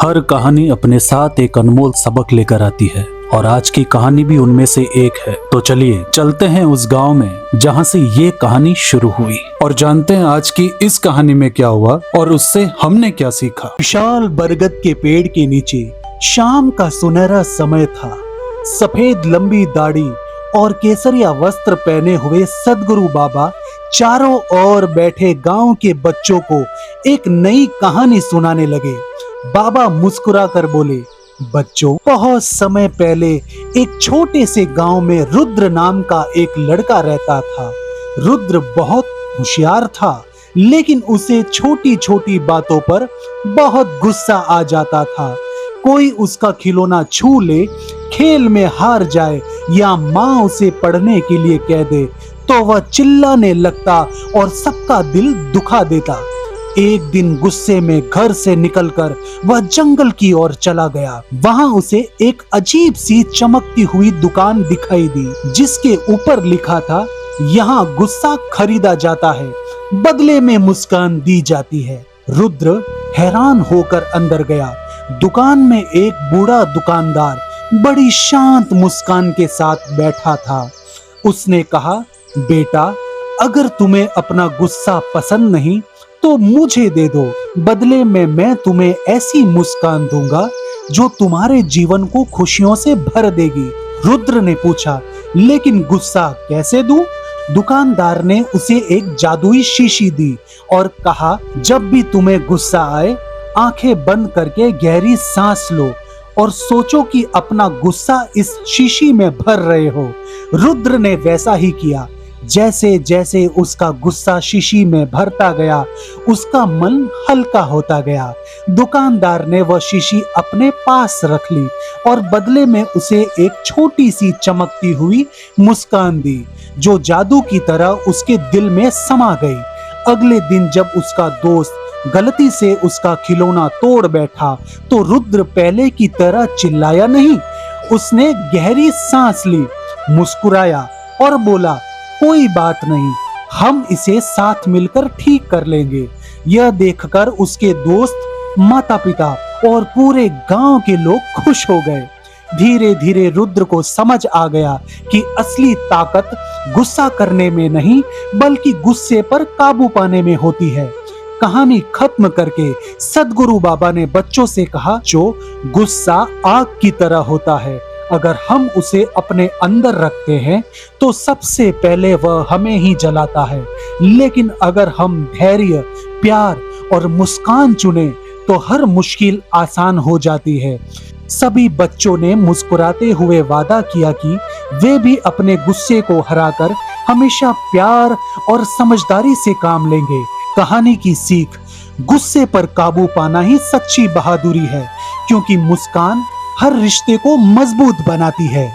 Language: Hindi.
हर कहानी अपने साथ एक अनमोल सबक लेकर आती है और आज की कहानी भी उनमें से एक है। तो चलिए चलते हैं उस गांव में जहां से ये कहानी शुरू हुई और जानते हैं आज की इस कहानी में क्या हुआ और उससे हमने क्या सीखा। विशाल बरगद के पेड़ के नीचे शाम का सुनहरा समय था। सफेद लंबी दाढ़ी और केसरिया वस्त्र पहने हुए सदगुरु बाबा चारों ओर बैठे गांव के बच्चों को एक नई कहानी सुनाने लगे। बाबा मुस्कुरा कर बोले, बच्चों, बहुत समय पहले एक छोटे से गांव में रुद्र नाम का एक लड़का रहता था। रुद्र बहुत होशियार था, लेकिन उसे छोटी छोटी बातों पर बहुत गुस्सा आ जाता था। कोई उसका खिलौना छू ले, खेल में हार जाए या माँ उसे पढ़ने के लिए कह दे तो वह चिल्लाने लगता और सबका दिल दुखा देता। एक दिन गुस्से में घर से निकलकर वह जंगल की ओर चला गया। वहां उसे एक अजीब सी चमकती हुई दुकान दिखाई दी, जिसके ऊपर लिखा था, यहाँ गुस्सा खरीदा जाता है, बदले में मुस्कान दी जाती है। रुद्र हैरान होकर अंदर गया। दुकान में एक बूढ़ा दुकानदार बड़ी शांत मुस्कान के साथ बैठा था। उसने कहा, बेटा, अगर तुम्हें अपना गुस्सा पसंद नहीं तो मुझे दे दो, बदले में मैं तुम्हें ऐसी मुस्कान दूंगा जो तुम्हारे जीवन को खुशियों से भर देगी। रुद्र ने पूछा, लेकिन गुस्सा कैसे दूं? दुकानदार ने उसे एक जादुई शीशी दी और कहा, जब भी तुम्हें गुस्सा आए, आंखें बंद करके गहरी सांस लो और सोचो कि अपना गुस्सा इस शीशी में भर रहे हो। रुद्र ने वैसा ही किया। जैसे जैसे उसका गुस्सा शीशी में भरता गया, उसका मन हल्का होता गया। दुकानदार ने वह शीशी अपने पास रख ली और बदले में उसे एक छोटी सी चमकती हुई मुस्कान दी, जो जादू की तरह उसके दिल में समा गई। अगले दिन जब उसका दोस्त गलती से उसका खिलौना तोड़ बैठा तो रुद्र पहले की तरह चिल्लाया नहीं। उसने गहरी सांस ली, मुस्कुराया और बोला, कोई बात नहीं, हम इसे साथ मिलकर ठीक कर लेंगे। यह देखकर उसके दोस्त, माता पिता और पूरे गांव के लोग खुश हो गए। धीरे धीरे रुद्र को समझ आ गया कि असली ताकत गुस्सा करने में नहीं, बल्कि गुस्से पर काबू पाने में होती है। कहानी खत्म करके सदगुरु बाबा ने बच्चों से कहा, जो गुस्सा आग की तरह होता है, अगर हम उसे अपने अंदर रखते हैं तो सबसे पहले वह हमें ही जलाता है, लेकिन अगर हम धैर्य, प्यार और मुस्कान चुने तो हर मुश्किल आसान हो जाती है। सभी बच्चों ने मुस्कुराते हुए वादा किया कि वे भी अपने गुस्से को हराकर हमेशा प्यार और समझदारी से काम लेंगे। कहानी की सीख, गुस्से पर काबू पाना ही सच्ची बहादुरी है, क्योंकि मुस्कान हर रिश्ते को मजबूत बनाती है।